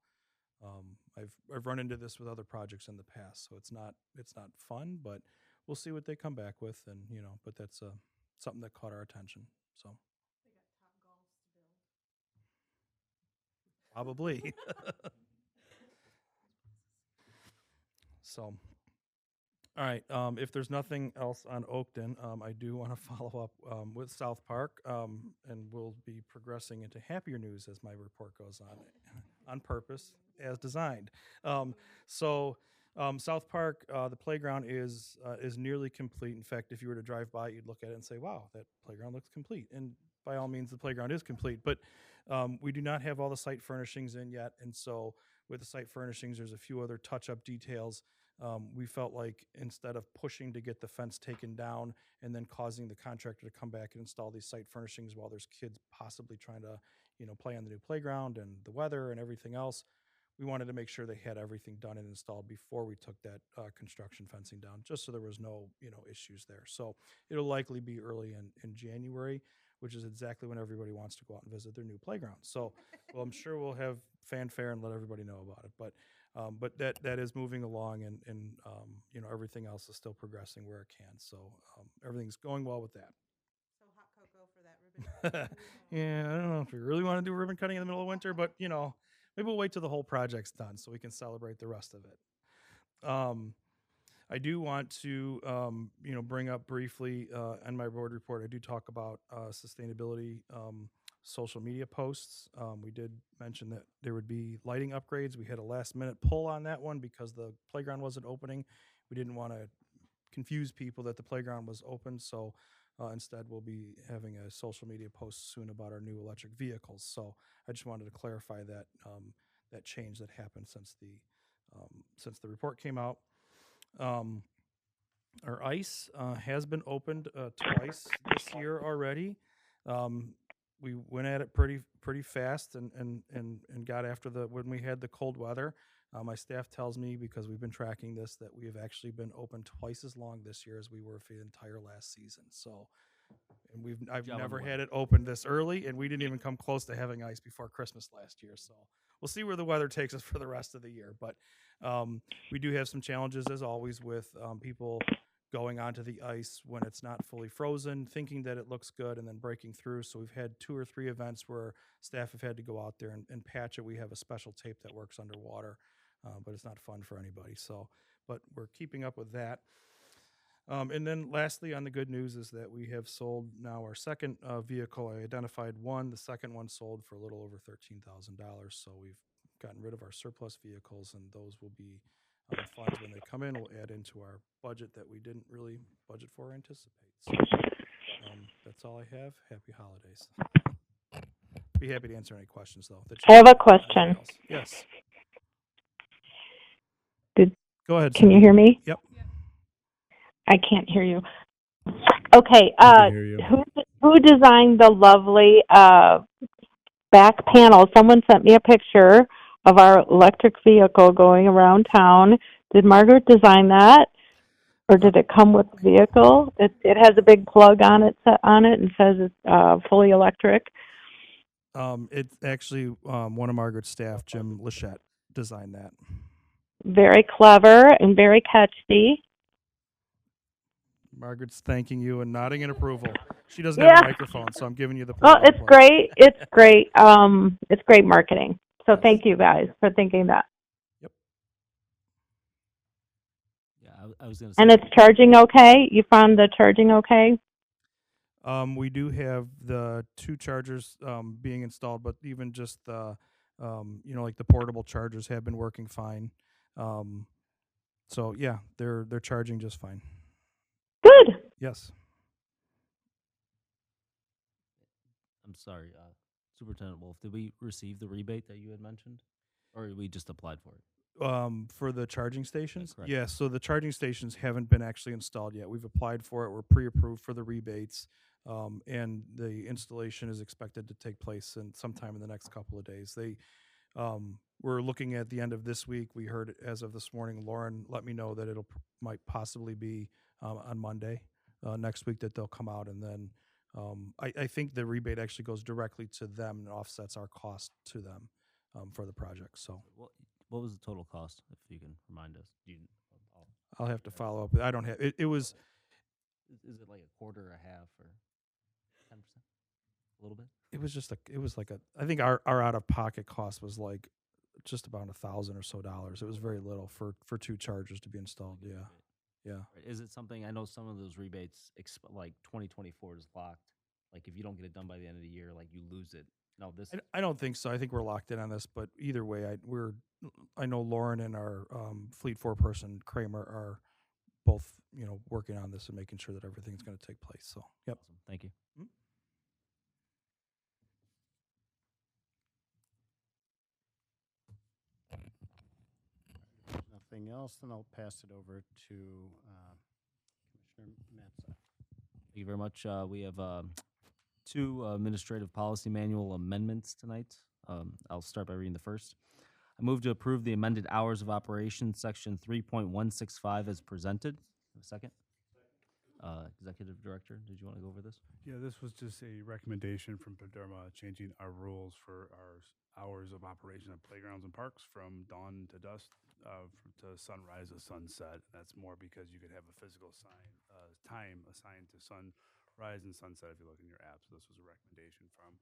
I've run into this with other projects in the past, so it's not fun, but we'll see what they come back with, and but that's something that caught our attention. So probably. So, all right. If there's nothing else on Oakton, I do want to follow up with South Park, and we'll be progressing into happier news as my report goes on purpose, as designed. South Park, the playground is nearly complete. In fact, if you were to drive by, you'd look at it and say, "Wow, that playground looks complete." And by all means, the playground is complete. But we do not have all the site furnishings in yet, and so with the site furnishings, there's a few other touch-up details. We felt like instead of pushing to get the fence taken down and then causing the contractor to come back and install these site furnishings while there's kids possibly trying to, play on the new playground and the weather and everything else, we wanted to make sure they had everything done and installed before we took that construction fencing down, just so there was no, issues there. So it'll likely be early in January, which is exactly when everybody wants to go out and visit their new playground. So, well, I'm sure we'll have fanfare and let everybody know about it. But that is moving along, and everything else is still progressing where it can. So everything's going well with that. So hot cocoa for that ribbon cutting. Yeah, I don't know if we really want to do ribbon cutting in the middle of winter, but maybe we'll wait till the whole project's done so we can celebrate the rest of it. I do want to, bring up briefly on my board report, I do talk about sustainability social media posts. We did mention that there would be lighting upgrades. We had a last minute pull on that one because the playground wasn't opening. We didn't want to confuse people that the playground was open. So instead, we'll be having a social media post soon about our new electric vehicles. So I just wanted to clarify that that change that happened since the report came out. Our ice has been opened twice this year already. We went at it pretty fast and got after when we had the cold weather. My staff tells me, because we've been tracking this, that we have actually been open twice as long this year as we were for the entire last season. So, and I've never had it open this early, and we didn't even come close to having ice before Christmas last year. So we'll see where the weather takes us for the rest of the year. But we do have some challenges, as always, with people going onto the ice when it's not fully frozen, thinking that it looks good, and then breaking through. So we've had 2 or 3 events where staff have had to go out there and patch it. We have a special tape that works underwater, but it's not fun for anybody. So, but we're keeping up with that. And then lastly, on the good news is that we have sold now our second vehicle. I identified one. The second one sold for a little over $13,000. So we've gotten rid of our surplus vehicles, and those will be funds when they come in. Will add into our budget that we didn't really budget for or anticipate. So that's all I have. Happy holidays. Be happy to answer any questions, though. I have a question. Yes. Go ahead. Can you hear me? Yep. I can't hear you. Okay. Hear you. Who designed the lovely back panel? Someone sent me a picture of our electric vehicle going around town. Did Margaret design that, or did it come with the vehicle? It has a big plug on it and says it's fully electric. It's actually one of Margaret's staff, Jim Lachette, designed that. Very clever and very catchy. Margaret's thanking you and nodding in approval. She doesn't have a microphone, so I'm giving you the plug. Oh, it's great. It's great. It's great marketing. So thank you guys for thinking that. Yep. Yeah, I was going to say. And it's charging okay? You found the charging okay? We do have the 2 chargers being installed, but even just the, like the portable chargers have been working fine. So yeah, they're charging just fine. Good. Yes. I'm sorry, Superintendent Wolf, did we receive the rebate that you had mentioned, or we just applied for it? For the charging stations? correct. Yeah, so the charging stations haven't been actually installed yet. We've applied for it. We're pre-approved for the rebates. And the installation is expected to take place in sometime in the next couple of days. We're looking at the end of this week. We heard as of this morning, Lauren let me know that might possibly be on Monday next week that they'll come out, and then I think the rebate actually goes directly to them and offsets our cost to them for the project. So What was the total cost, if you can remind us? I'll have to follow up. I don't have it. It was Is it like a quarter, a half, or 10%? A little bit? it was just it was like I think our out of pocket cost was like just about $1,000 or so. It was very little for 2 chargers to be installed. Yeah. Yeah. Right. Is it something, I know some of those rebates, like 2024 is locked. Like if you don't get it done by the end of the year, like you lose it. No, this. I don't think so. I think we're locked in on this, but either way, I know Lauren and our Fleet 4 person Kramer are both working on this and making sure that everything's going to take place. So yep. Awesome. Thank you. Nothing else, then I'll pass it over to Commissioner Matza. Thank you very much. We have 2 administrative policy manual amendments tonight. I'll start by reading the first. I move to approve the amended hours of operation, section 3.165 as presented. Have a second? Executive Director, did you want to go over this? Yeah, this was just a recommendation from Paderma changing our rules for our hours of operation of playgrounds and parks from dawn to dusk to sunrise to sunset. That's more because you could have a physical time assigned to sunrise and sunset if you look in your app. So this was a recommendation from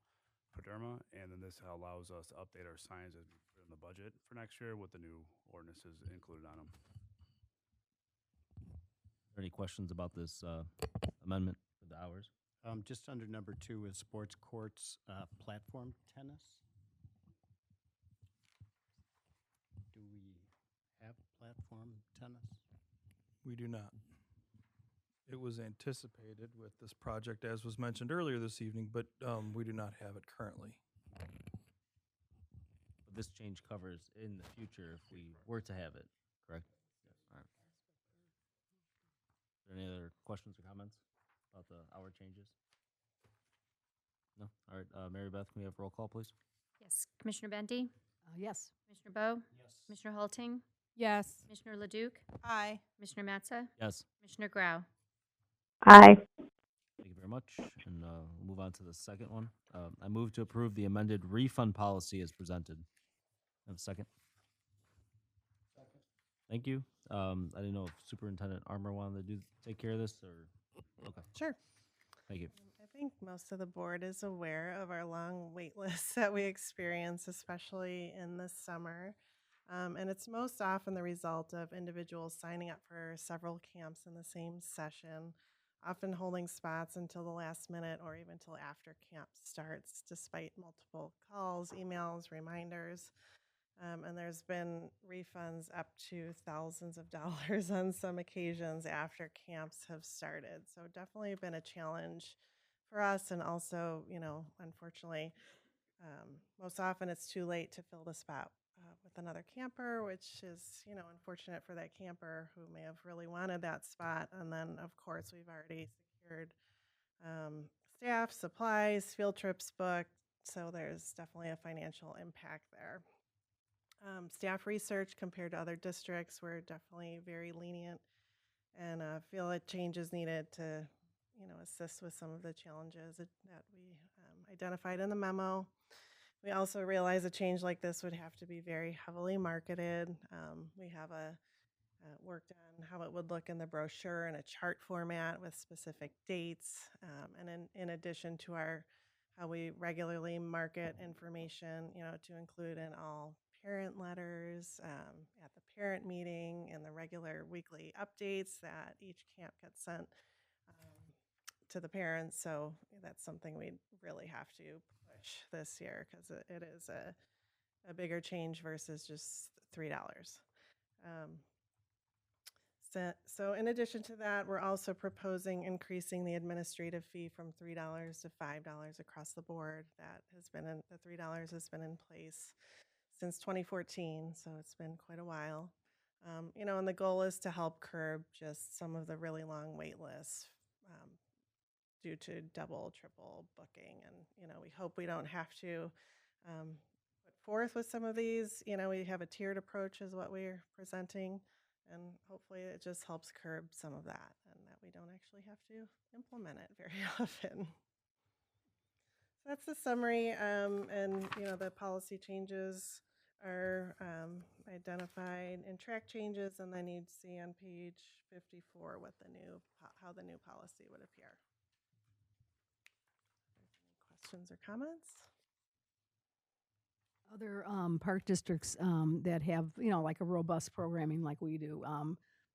Paderma, and then this allows us to update our signs as we put in the budget for next year with the new ordinances included on them. Are there any questions about this amendment for the hours? Just under number 2 is sports courts, platform tennis. Do we have platform tennis? We do not. It was anticipated with this project, as was mentioned earlier this evening, but we do not have it currently. But this change covers in the future if we were to have it, correct? Yes. All right. Are there any other questions or comments about the hour changes? No? All right, Mary Beth, can we have roll call, please? Yes. Commissioner Benty? Yes. Commissioner Bowe? Yes. Commissioner Halting? Yes. Commissioner Leduc? Aye. Commissioner Matza? Yes. Commissioner Grau? Aye. Thank you very much. And we'll move on to the second one. I move to approve the amended refund policy as presented. Have a second? Second. Thank you. I didn't know if Superintendent Armour wanted to take care of this or, okay, Sure. thank you. I think most of the board is aware of our long wait lists that we experience, especially in the summer. And it's most often the result of individuals signing up for several camps in the same session, often holding spots until the last minute or even till after camp starts, despite multiple calls, emails, reminders. And there's been refunds up to thousands of dollars on some occasions after camps have started. So definitely been a challenge for us. And also, unfortunately, most often it's too late to fill the spot with another camper, which is, unfortunate for that camper who may have really wanted that spot. And then, of course, we've already secured staff, supplies, field trips booked. So there's definitely a financial impact there. Staff research compared to other districts, we're definitely very lenient and feel a change is needed to, assist with some of the challenges that we identified in the memo. We also realize a change like this would have to be very heavily marketed. We have worked on how it would look in the brochure in a chart format with specific dates. And in addition to how we regularly market information, to include in all parent letters, at the parent meeting, and the regular weekly updates that each camp gets sent to the parents. So that's something we really have to push this year because it is a bigger change versus just $3. So in addition to that, we're also proposing increasing the administrative fee from $3 to $5 across the board. The $3 has been in place since 2014, so it's been quite a while. And the goal is to help curb just some of the really long wait lists due to double, triple booking. And, we hope we don't have to put forth with some of these. We have a tiered approach is what we're presenting. And hopefully it just helps curb some of that and that we don't actually have to implement it very often. So that's the summary. And, the policy changes are identified and track changes, and then you'd see on page 54 what how the new policy would appear. Any questions or comments? Other park districts that have, like a robust programming like we do,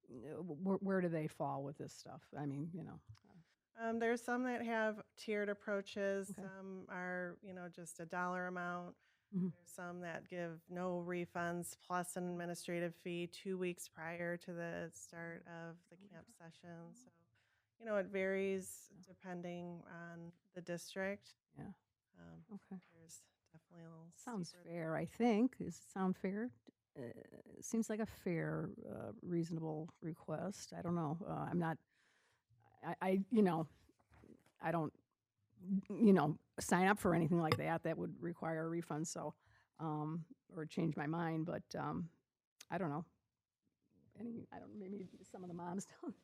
where do they fall with this stuff? I mean, There's some that have tiered approaches. Okay. Some are, just a dollar amount. Mhm. There's some that give no refunds plus an administrative fee 2 weeks prior to the start of the camp session. So, it varies depending on the district. Yeah. Okay. There's definitely a little Sounds steeper- fair, I think. Does it sound fair? Seems like a fair, reasonable request. I don't know. I'm not, I don't, sign up for anything like that. That would require a refund, so, or change my mind, but, I don't know. Maybe some of the moms don't.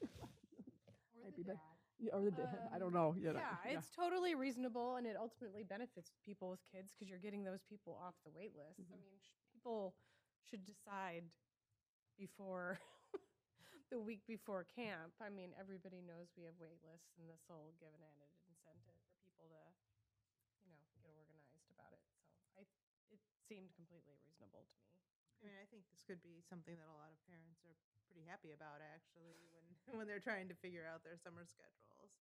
Might be better. Yeah, or the dad. I don't know. Yeah, it's totally reasonable, and it ultimately benefits people with kids because you're getting those people off the wait list. I mean, people should decide before the week before camp. I mean, everybody knows we have wait lists, and this will give an added incentive for people to, get organized about it. So it seemed completely reasonable to me. I mean, I think this could be something that a lot of parents are pretty happy about, actually, when they're trying to figure out their summer schedules.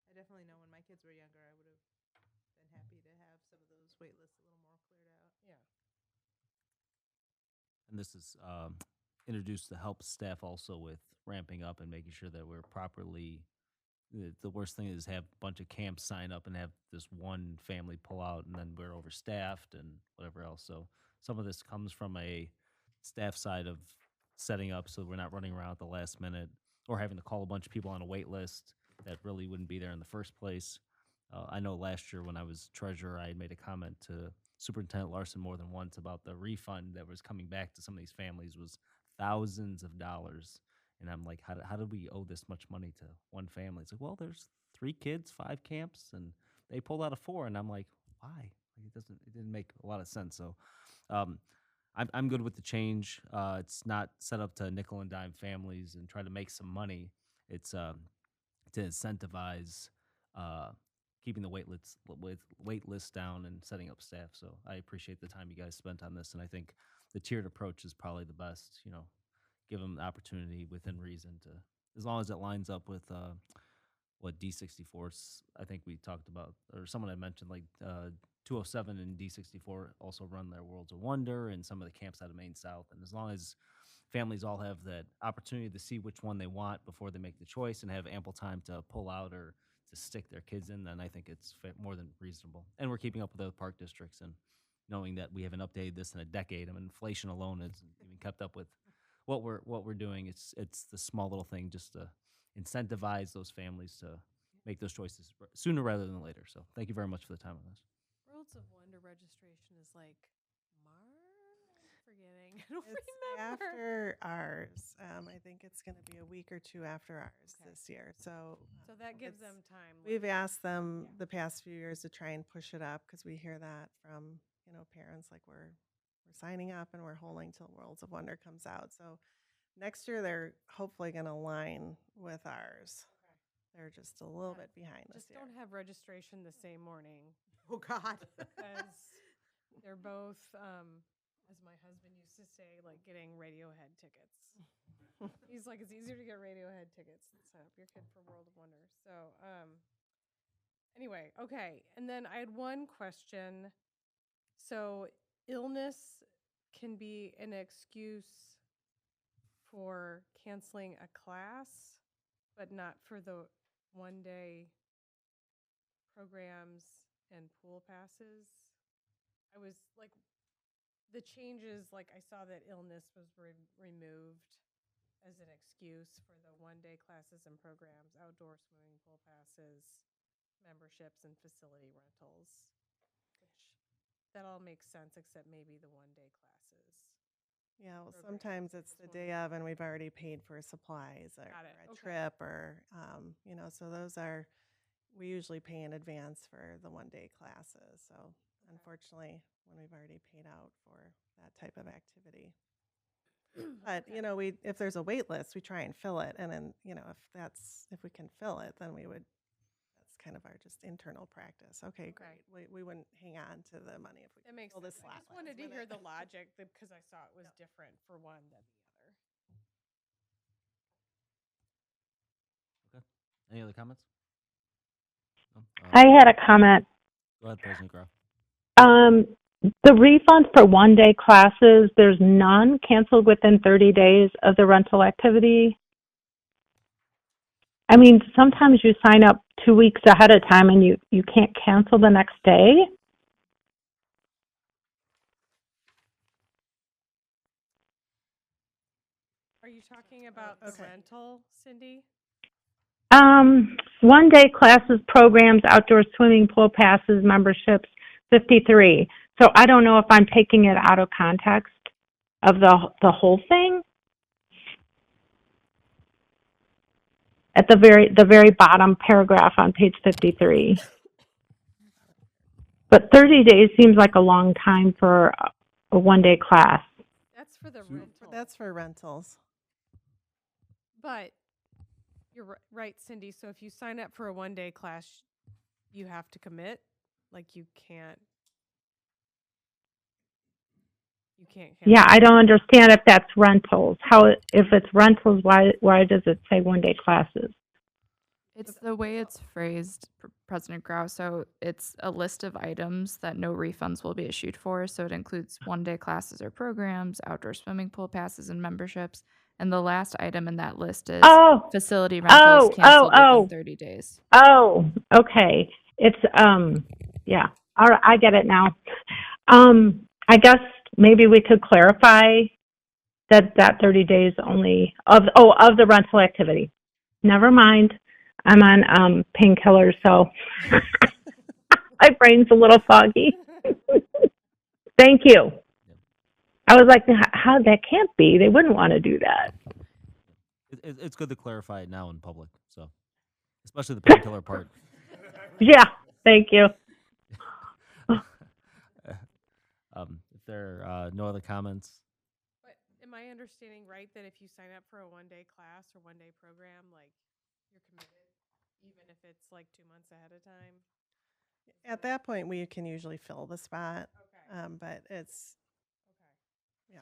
I definitely know when my kids were younger, I would have been happy to have some of those wait lists a little more cleared out. Yeah. And this is introduced to help staff also with ramping up and making sure that we're properly. The worst thing is have a bunch of camps sign up and have this one family pull out, and then we're overstaffed and whatever else. So some of this comes from a staff side of setting up so we're not running around at the last minute or having to call a bunch of people on a wait list that really wouldn't be there in the first place. I know last year when I was treasurer, I had made a comment to Superintendent Larson more than once about the refund that was coming back to some of these families was thousands of dollars. And I'm like, how did we owe this much money to one family? It's like, well, there's 3 kids, 5 camps, and they pulled out of 4. And I'm like, why? Like, it didn't make a lot of sense. So I'm good with the change. It's not set up to nickel and dime families and try to make some money. It's to incentivize keeping the wait lists down and setting up staff. So I appreciate the time you guys spent on this, and I think the tiered approach is probably the best. Give them the opportunity within reason to, as long as it lines up with what D64's, I think we talked about, or someone had mentioned, like 207 and D64 also run their Worlds of Wonder and some of the camps out of Maine South. And as long as families all have that opportunity to see which one they want before they make the choice and have ample time to pull out or to stick their kids in, then I think it's more than reasonable. And we're keeping up with other park districts and knowing that we haven't updated this in a decade. I mean, inflation alone hasn't even kept up with what we're doing. It's the small little thing just to incentivize those families to make those choices sooner rather than later. So thank you very much for the time on this. Worlds of Wonder registration is like March? I'm forgetting. I don't It's remember. after ours. I think it's going to be a week or 2 after ours Okay. this year. So That gives it's- them time. we've like- asked them Yeah. the past few years to try and push it up because we hear that from parents, like we're signing up and we're holding till Worlds of Wonder comes out. So next year they're hopefully going to align with ours. Okay. They're just a little Yeah. bit behind this Just year. don't have registration the same morning Oh, God. because they're both, as my husband used to say, like getting Radiohead tickets. He's like, it's easier to get Radiohead tickets than sign up your kid for World of Wonder. So, anyway, okay. And then I had one question. So, illness can be an excuse for canceling a class, but not for the one-day programs and pool passes. I was like, the changes, like I saw that illness was removed. as an excuse for the one-day classes and programs, outdoor swimming pool passes, memberships, and facility rentals. Which, that all makes sense, except maybe the one-day classes. Yeah, well, programs. sometimes it's the day of and we've already paid for supplies or, Got it, or a okay. trip or, so those are, we usually pay in advance for the one-day classes. So unfortunately, when we've already paid out for that type of activity. But, if there's a wait list, we try and fill it. And then, if we can fill it, then that's kind of our just internal practice. Okay, great. We wouldn't hang on to the money if we That could makes fill sense. this I slot just wanted last to hear minute. the logic because I saw it was different for one than the other. Okay. Any other comments? No? I had a comment. Go ahead, President Grau. The refund for one-day classes, there's none canceled within 30 days of the rental activity. I mean, sometimes you sign up 2 weeks ahead of time and you can't cancel the next day. Are you talking about the rental, Cindy? One-day classes, programs, outdoor swimming pool passes, memberships, 53. So I don't know if I'm taking it out of context of the whole thing. At the very bottom paragraph on page 53. But 30 days seems like a long time for a one-day class. That's for the rental. That's for rentals. But you're right, Cindy. So if you sign up for a one-day class, you have to commit. Like you can't. Yeah, I don't understand if that's rentals. If it's rentals, why does it say one-day classes? It's the way it's phrased, President Grau. So it's a list of items that no refunds will be issued for. So it includes one-day classes or programs, outdoor swimming pool passes, and memberships. And the last item in that list is facility rentals canceled within 30 days. Oh, okay. It's yeah. All right, I get it now. I guess maybe we could clarify that 30 days only of the rental activity. Never mind. I'm on painkillers, so my brain's a little foggy. Thank you. I was like, how that can't be. They wouldn't want to do that. It's good to clarify it now in public, so especially the painkiller part. Yeah, thank you. If there are no other comments, But am I understanding right that if you sign up for a one-day class or one-day program, like you're committed, even if it's like 2 months ahead of time? At that point, we can usually fill the spot. Okay. But it's, Okay.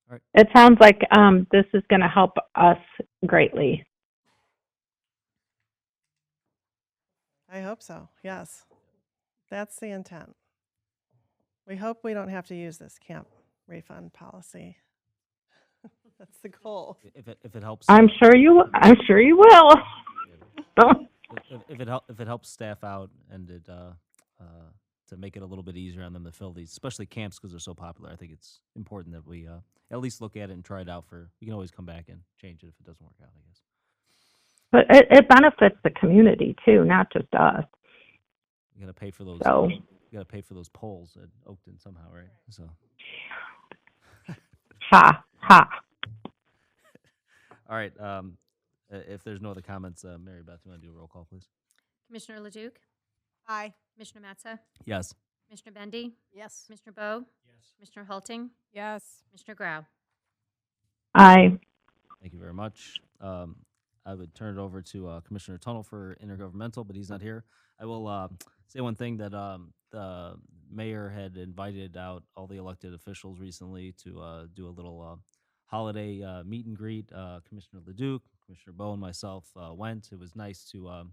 yeah. It sounds like this is going to help us greatly. I hope so. Yes. That's the intent. We hope we don't have to use this camp refund policy. That's the goal. if it helps, I'm sure you will. if it helps staff out and it to make it a little bit easier on them to fill these, especially camps because they're so popular, I think it's important that we at least look at it and try it out. We can always come back and change it if it doesn't work out, I guess. But it benefits the community too, not just us. You got to pay for those. So. You got to pay for those polls at Oakton somehow, right? So. Ha ha. All right. If there's no other comments, Mary Beth, you want to do a roll call, please? Commissioner Leduc? Aye. Commissioner Matza? Yes. Commissioner Bendy? Yes. Commissioner Bowe? Yes. Commissioner Halting? Yes. Commissioner Grau? Aye. Thank you very much. I would turn it over to Commissioner Tunnel for intergovernmental, but he's not here. I will say one thing that the mayor had invited out all the elected officials recently to do a little holiday meet and greet. Commissioner Leduc, Commissioner Bowe, and myself went. It was nice to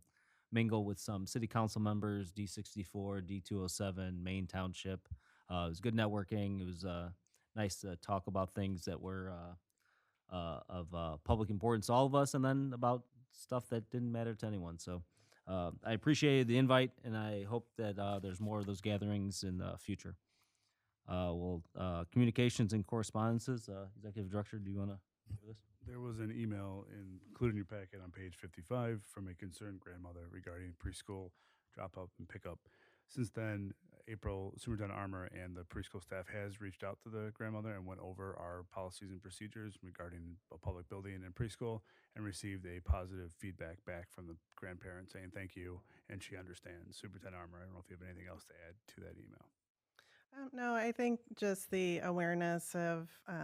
mingle with some city council members, D64, D207, Maine Township. It was good networking. It was nice to talk about things that were of public importance to all of us, and then about stuff that didn't matter to anyone. So I appreciated the invite, and I hope that there's more of those gatherings in the future. Communications and correspondences, Executive Director, do you want to do this? There was an email included in your packet on page 55 from a concerned grandmother regarding preschool drop-off and pickup. Since then, April, Superintendent Armour and the preschool staff has reached out to the grandmother and went over our policies and procedures regarding a public building and preschool and received a positive feedback back from the grandparent saying thank you and she understands. Superintendent Armour, I don't know if you have anything else to add to that email. No, I think just the awareness of, we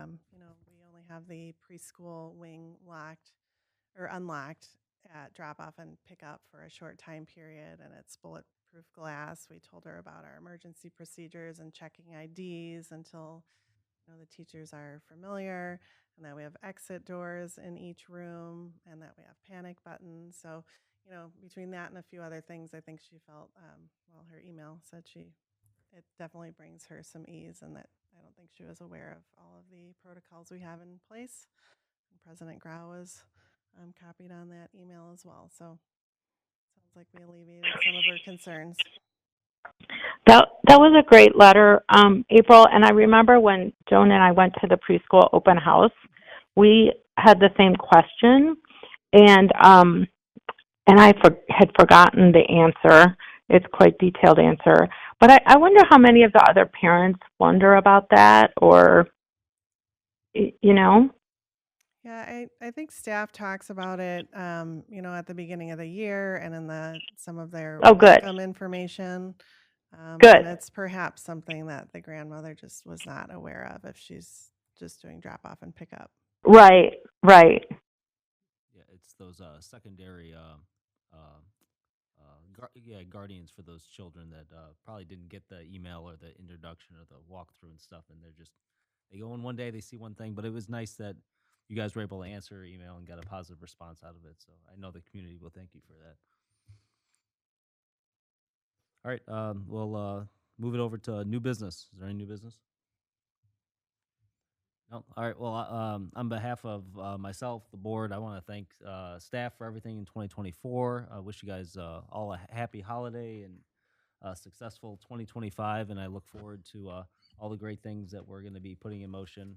only have the preschool wing locked or unlocked at drop off and pick up for a short time period, and it's bulletproof glass. We told her about our emergency procedures and checking IDs until the teachers are familiar, and that we have exit doors in each room, and that we have panic buttons. So, between that and a few other things, I think she felt, her email said it definitely brings her some ease, and that I don't think she was aware of all of the protocols we have in place. And President Grau was copied on that email as well. So sounds like we alleviated some of her concerns. That was a great letter, April. And I remember when Joan and I went to the preschool open house, we had the same question, and I had forgotten the answer. It's quite detailed answer. But I wonder how many of the other parents wonder about that, or, Yeah, I think staff talks about it, at the beginning of the year and in some of their Oh, good. welcome information. Good. And it's perhaps something that the grandmother just was not aware of if she's just doing drop off and pick up. Right. Yeah, it's those secondary guardians for those children that probably didn't get the email or the introduction or the walkthrough and stuff, and they go in one day, they see one thing, but it was nice that you guys were able to answer your email and got a positive response out of it. So I know the community will thank you for that. All right, we'll move it over to new business. Is there any new business? No. All right. Well, on behalf of myself, the board, I want to thank staff for everything in 2024. I wish you guys all a happy holiday and successful 2025, and I look forward to all the great things that we're going to be putting in motion.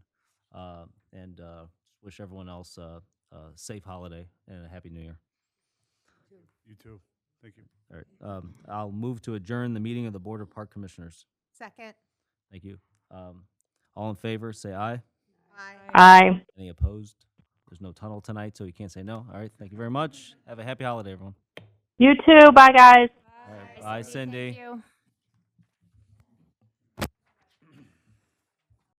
And wish everyone else a safe holiday and a happy New Year. You too. Thank you. All right. I'll move to adjourn the meeting of the Board of Park Commissioners. Second. Thank you. All in favor, say aye. Aye. Any opposed? There's no tunnel tonight, so you can't say no. All right. Thank you very much. Have a happy holiday, everyone. You too. Bye, guys. All right. Bye, Cindy. Thank you.